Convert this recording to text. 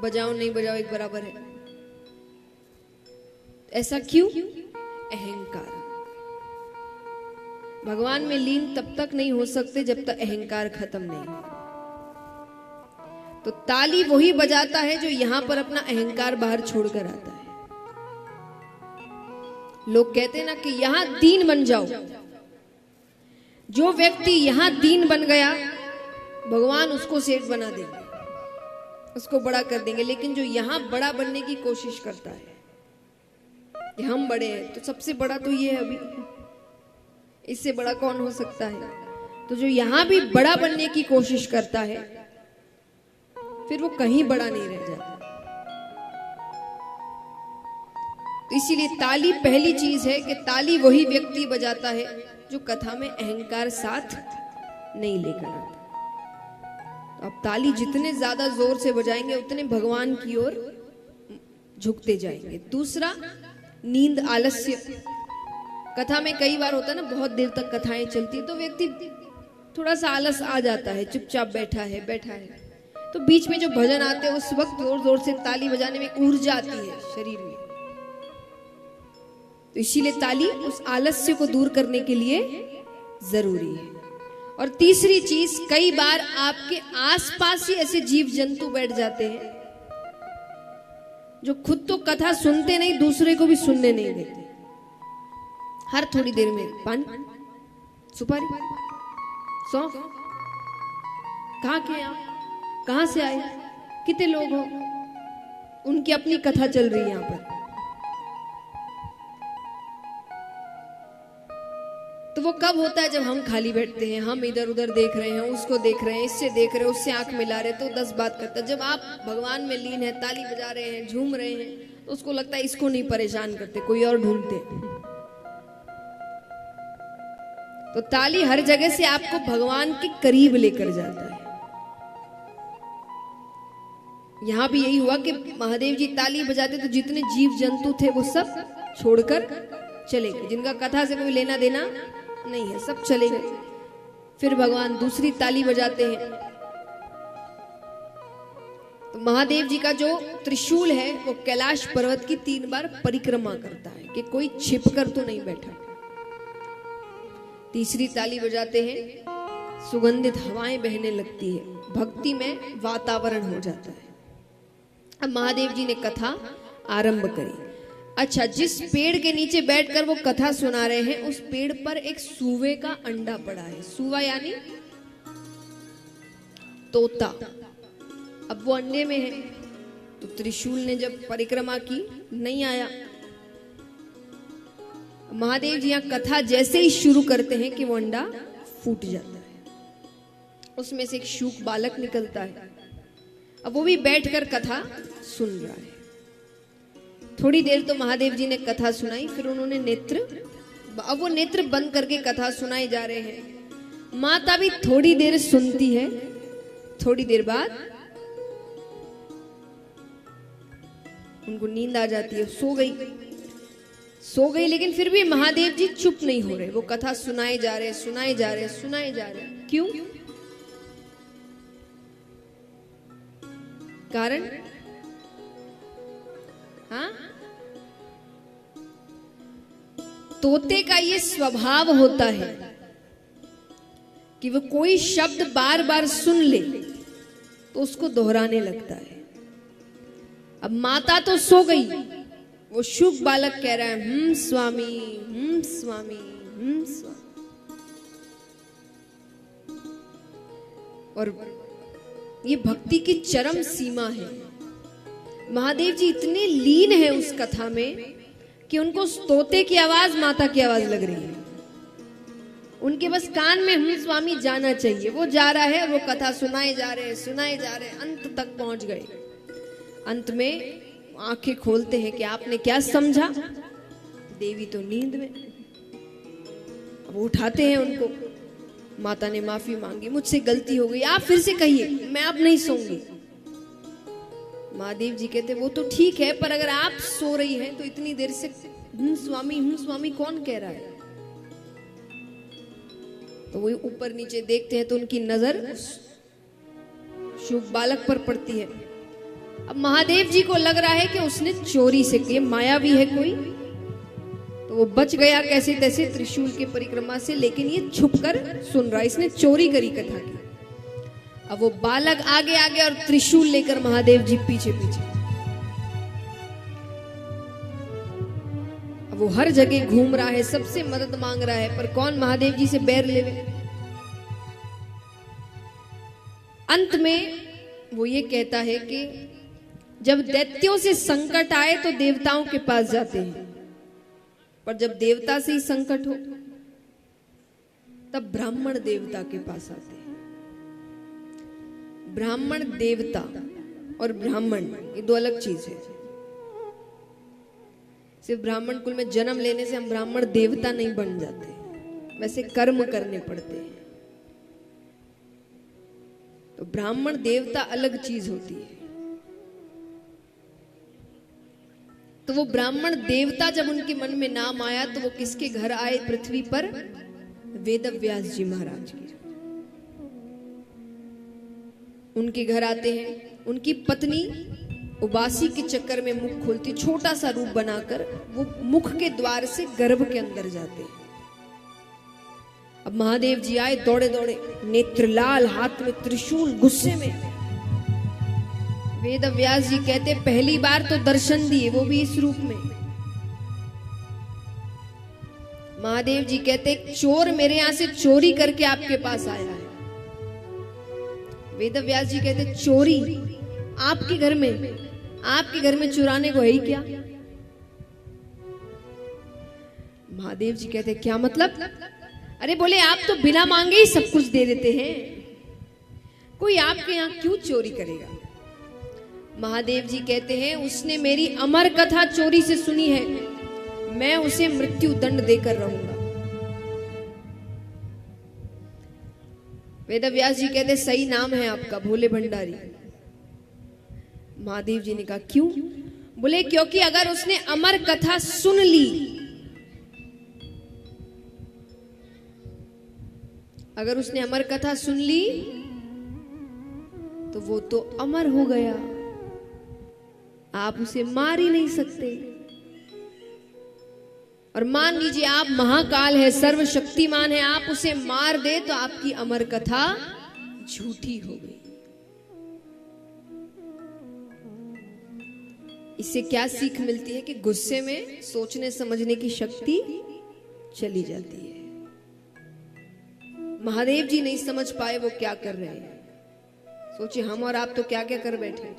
बजाओ नहीं बजाओ एक बराबर है। ऐसा क्यों? अहंकार। भगवान में लीन तब तक नहीं हो सकते जब तक अहंकार खत्म नहीं हो। तो ताली वही बजाता है जो यहां पर अपना अहंकार बाहर छोड़कर आता है। लोग कहते हैं ना कि यहां दीन बन जाओ। जो व्यक्ति यहां दीन बन गया, भगवान उसको सेठ बना देंगे, उसको बड़ा कर देंगे। लेकिन जो यहां बड़ा बनने की कोशिश करता है कि हम बड़े हैं, तो सबसे बड़ा तो ये है अभी, इससे बड़ा कौन हो सकता है। तो जो यहां भी बड़ा बनने की कोशिश करता है, फिर वो कहीं बड़ा नहीं रह जाता। तो इसीलिए ताली पहली चीज है कि ताली वही व्यक्ति बजाता है जो कथा में अहंकार साथ नहीं लेकर आता। तो अब ताली जितने ज्यादा जोर से बजाएंगे उतने भगवान की ओर झुकते जाएंगे। दूसरा, नींद, आलस्य। कथा में कई बार होता है ना, बहुत देर तक कथाएं चलती है तो व्यक्ति थोड़ा सा आलस आ जाता है, चुपचाप बैठा है। तो बीच में जो भजन आते हैं उस वक्त जोर जोर से ताली बजाने में ऊर्जा आती है शरीर में। तो इसीलिए ताली उस आलस्य को दूर करने के लिए जरूरी है। और तीसरी चीज, कई बार आपके आसपास ही ऐसे जीव जंतु बैठ जाते हैं जो खुद तो कथा सुनते नहीं, दूसरे को भी सुनने नहीं देते। हर थोड़ी देर में पान, सुपारी, सौंफ, कहाँ के आप, कहां से आए, कितने लोग हो, उनकी अपनी कथा चल रही है यहां पर। तो वो कब होता है? जब हम खाली बैठते हैं, हम इधर उधर देख रहे हैं, उसको देख रहे हैं, इससे देख रहे हैं, उससे आंख मिला रहे, तो 10 बात करता है। जब आप भगवान में लीन है, ताली बजा रहे हैं, झूम रहे हैं, तो उसको लगता है इसको नहीं परेशान करते, कोई और ढूंढते। तो ताली हर जगह से आपको भगवान के करीब लेकर जाता है। यहां भी यही हुआ कि महादेव जी ताली बजाते तो जितने जीव जंतु थे वो सब छोड़कर चले गए, जिनका कथा से कोई लेना देना नहीं है, सब चले गए। फिर भगवान दूसरी ताली बजाते हैं। तो महादेव जी का जो त्रिशूल है वो कैलाश पर्वत की 3 बार परिक्रमा करता है कि कोई छिपकर तो नहीं बैठा। तीसरी ताली बजाते हैं, सुगंधित हवाएं बहने लगती है, भक्ति में वातावरण हो जाता है। अब महादेव जी ने कथा आरंभ करी। अच्छा, जिस पेड़ के नीचे बैठकर वो कथा सुना रहे हैं, उस पेड़ पर एक सूवे का अंडा पड़ा है। सूवा यानी तोता। अब वो अंडे में है, तो त्रिशूल ने जब परिक्रमा की, नहीं आया। महादेव जी यहाँ कथा जैसे ही शुरू करते हैं कि वो अंडा फूट जाता है, उसमें से एक शूक बालक निकलता है। अब वो भी बैठकर कथा सुन रहा है। थोड़ी देर तो महादेव जी ने कथा सुनाई, फिर उन्होंने अब वो नेत्र बंद करके कथा सुनाई जा रहे हैं। माता भी थोड़ी देर सुनती है, थोड़ी देर बाद उनको नींद आ जाती है, सो गई। लेकिन फिर भी महादेव जी चुप नहीं हो रहे, वो कथा सुनाए जा रहे। क्यों? कारण? हाँ, तोते का ये स्वभाव होता है कि वो कोई शब्द बार बार सुन ले तो उसको दोहराने लगता है। अब माता तो सो गई, वो शुक बालक कह रहा है स्वामी, स्वामी। और ये भक्ति की चरम सीमा है। महादेव जी इतने लीन है उस कथा में कि उनको तोते की आवाज माता की आवाज लग रही है। उनके बस कान में स्वामी जाना चाहिए। वो जा रहा है, वो कथा सुनाए जा रहे, अंत तक पहुंच गए। अंत में आंखें खोलते हैं कि आपने क्या समझा। देवी तो नींद में। अब उठाते हैं उनको। माता ने माफी मांगी, मुझसे गलती हो गई, आप फिर से कहिए, मैं अब नहीं सोऊंगी। महादेव जी कहते वो तो ठीक है, पर अगर आप सो रही हैं तो इतनी देर से स्वामी कौन कह रहा है। तो वो ऊपर नीचे देखते हैं तो उनकी नजर शुभ बालक पर पड़ती है। अब महादेव जी को लग रहा है कि उसने चोरी से की, मायावी है कोई, तो वो बच गया कैसे तैसे त्रिशूल के परिक्रमा से, लेकिन ये छुपकर सुन रहा, इसने चोरी करी कथा की। अब वो बालक आगे आगे और त्रिशूल लेकर महादेव जी पीछे पीछे। अब वो हर जगह घूम रहा है, सबसे मदद मांग रहा है, पर कौन महादेव जी से बैर लेवे। अंत में वो ये कहता है कि जब दैत्यों से संकट आए तो देवताओं के पास जाते हैं, पर जब देवता से ही संकट हो तब ब्राह्मण देवता के पास आते हैं। ब्राह्मण देवता और ब्राह्मण ये दो अलग चीज है। सिर्फ ब्राह्मण कुल में जन्म लेने से हम ब्राह्मण देवता नहीं बन जाते, वैसे कर्म करने पड़ते हैं। तो ब्राह्मण देवता अलग चीज होती है। तो वो ब्राह्मण देवता जब उनके मन में नाम आया तो वो किसके घर आए पृथ्वी पर? वेदव्यास जी महाराज के। उनके घर आते हैं, उनकी पत्नी उबासी के चक्कर में मुख खोलती, छोटा सा रूप बनाकर वो मुख के द्वार से गर्भ के अंदर जाते हैं। अब महादेव जी आए दौड़े दौड़े, नेत्र लाल, हाथ में त्रिशूल, गुस्से में। वेदव्यास जी कहते पहली बार तो दर्शन दिए, वो भी इस रूप में। महादेव जी कहते चोर मेरे यहां से चोरी करके आपके पास आया है। वेदव्यास जी कहते चोरी आपके घर में? आपके घर में चुराने को है ही क्या? महादेव जी कहते क्या मतलब? अरे बोले आप तो बिना मांगे ही सब कुछ दे देते हैं, कोई आपके यहां क्यों चोरी करेगा? महादेव जी कहते हैं उसने मेरी अमर कथा चोरी से सुनी है, मैं उसे मृत्यु दंड देकर रहूंगा। वेदव्यास जी कहते सही नाम है आपका, भोले भंडारी। महादेव जी ने कहा क्यों? बोले क्योंकि अगर उसने अमर कथा सुन ली, अगर उसने अमर कथा सुन ली तो वो तो अमर हो गया, आप उसे मार ही नहीं सकते। और मान लीजिए आप महाकाल है, सर्वशक्तिमान है, आप उसे मार दे तो आपकी अमर कथा झूठी हो गई। इससे क्या सीख मिलती है कि गुस्से में सोचने समझने की शक्ति चली जाती है। महादेव जी नहीं समझ पाए वो क्या कर रहे हैं। सोचिए हम और आप तो क्या क्या कर बैठे।